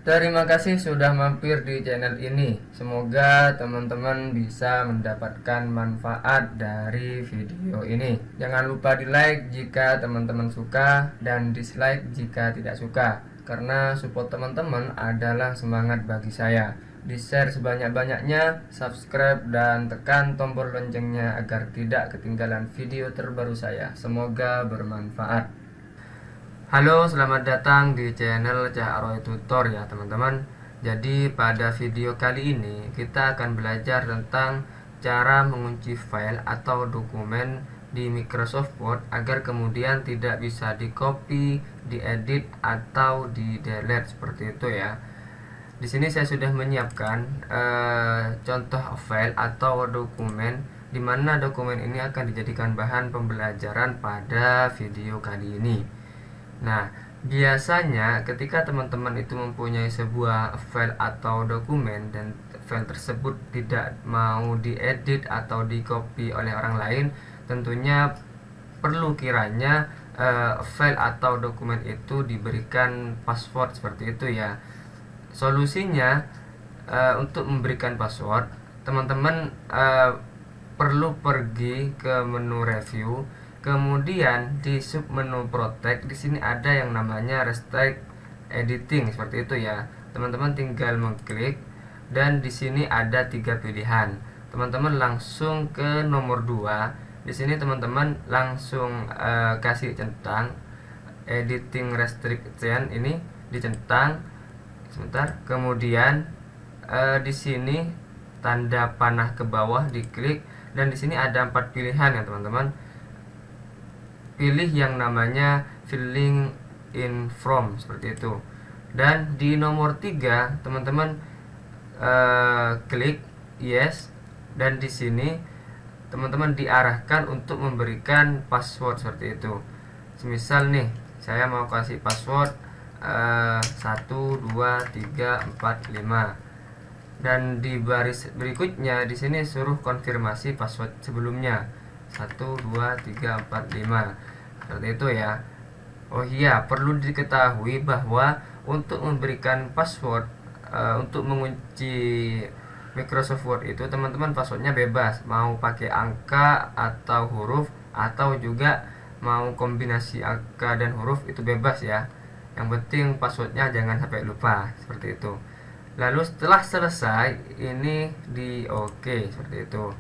Terima kasih sudah mampir di channel ini. Semoga teman-teman bisa mendapatkan manfaat dari video ini. Jangan lupa di like jika teman-teman suka dan dislike jika tidak suka, karena support teman-teman adalah semangat bagi saya. Di share sebanyak-banyaknya, subscribe dan tekan tombol loncengnya agar tidak ketinggalan video terbaru saya. Semoga bermanfaat. Halo, selamat datang di channel Cak Roy Tutor ya teman-teman. Jadi pada video kali ini kita akan belajar tentang cara mengunci file atau dokumen di Microsoft Word agar kemudian tidak bisa di copy, diedit atau di delete seperti itu ya. Di sini saya sudah menyiapkan contoh file atau dokumen di mana dokumen ini akan dijadikan bahan pembelajaran pada video kali ini. Nah, biasanya ketika teman-teman itu mempunyai sebuah file atau dokumen dan file tersebut tidak mau diedit atau di-copy oleh orang lain, tentunya perlu kiranya file atau dokumen itu diberikan password seperti itu ya. Solusinya untuk memberikan password, teman-teman perlu pergi ke menu review. Kemudian di sub menu protect di sini ada yang namanya restrict editing seperti itu ya. Teman-teman tinggal mengklik dan di sini ada 3 pilihan. Teman-teman langsung ke nomor 2. Di sini teman-teman langsung kasih centang editing restriction ini dicentang sebentar. Kemudian di sini tanda panah ke bawah diklik dan di sini ada 4 pilihan ya teman-teman. Pilih yang namanya filling in from seperti itu. Dan di nomor 3 teman-teman klik yes, dan di sini teman-teman diarahkan untuk memberikan password seperti itu. Semisal nih saya mau kasih password 1 2 3 4 5, dan di baris berikutnya di sini suruh konfirmasi password sebelumnya 1 2 3 4 5 seperti itu ya. Oh iya, perlu diketahui bahwa untuk memberikan password untuk mengunci Microsoft Word itu teman-teman passwordnya bebas, mau pakai angka atau huruf atau juga mau kombinasi angka dan huruf itu bebas ya. Yang penting passwordnya jangan sampai lupa seperti itu. Lalu setelah selesai ini di oke seperti itu.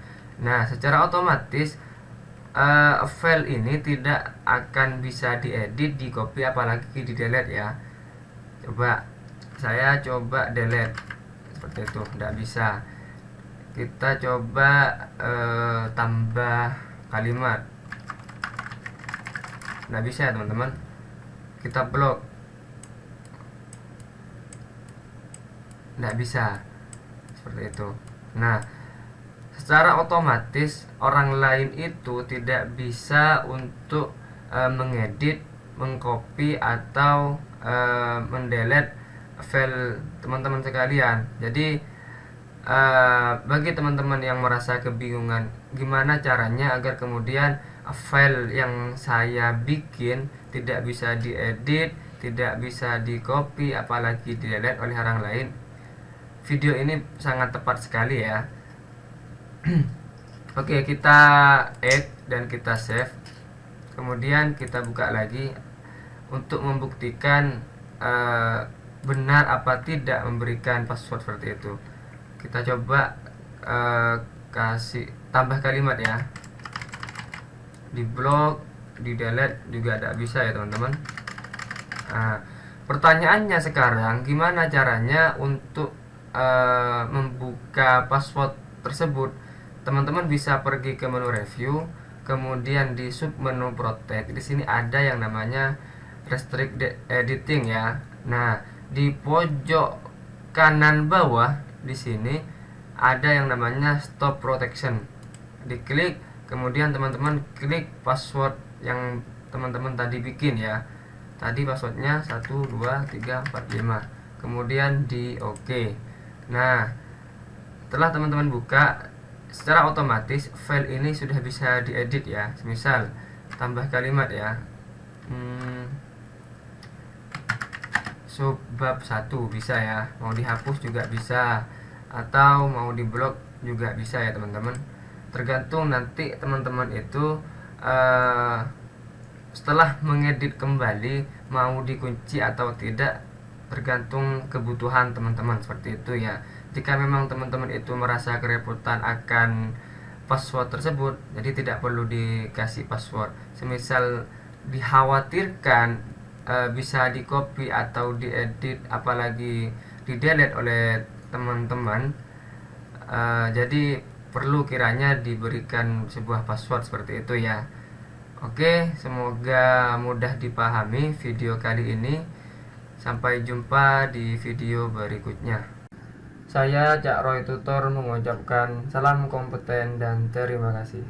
Nah, secara otomatis file ini tidak akan bisa diedit, di copy apalagi di delete ya. Saya coba delete seperti itu, tidak bisa. Kita coba tambah kalimat, tidak bisa ya teman-teman. Kita blok, tidak bisa seperti itu. Nah, secara otomatis orang lain itu tidak bisa untuk mengedit, mengcopy atau mendelete file teman-teman sekalian. Jadi bagi teman-teman yang merasa kebingungan gimana caranya agar kemudian file yang saya bikin tidak bisa diedit, tidak bisa di-copy apalagi di-delete oleh orang lain, video ini sangat tepat sekali ya. Oke, kita add dan kita save. Kemudian kita buka lagi untuk membuktikan benar apa tidak memberikan password seperti itu. Kita coba kasih tambah kalimat ya. Di blok, di delete juga tidak bisa ya teman-teman. Nah, pertanyaannya sekarang gimana caranya untuk membuka password tersebut? Teman-teman bisa pergi ke menu review, kemudian di sub menu protect di sini ada yang namanya restrict editing ya. Nah, di pojok kanan bawah di sini ada yang namanya stop protection. Diklik, kemudian teman-teman klik password yang teman-teman tadi bikin ya. Tadi passwordnya 1 2 3 4 5. Kemudian di oke. Nah, setelah teman-teman buka, secara otomatis file ini sudah bisa diedit ya. Misal subbab 1 bisa ya, mau dihapus juga bisa, atau mau diblok juga bisa ya teman-teman. Tergantung nanti teman-teman itu setelah mengedit kembali mau dikunci atau tidak, tergantung kebutuhan teman-teman seperti itu ya. Jika memang teman-teman itu merasa kerepotan akan password tersebut, jadi tidak perlu dikasih password. Semisal dikhawatirkan bisa di copy atau diedit, apalagi di delete oleh teman-teman, jadi perlu kiranya diberikan sebuah password seperti itu ya. Oke, semoga mudah dipahami video kali ini. Sampai jumpa di video berikutnya. Saya Cak Roy Tutor mengucapkan salam kompeten dan terima kasih.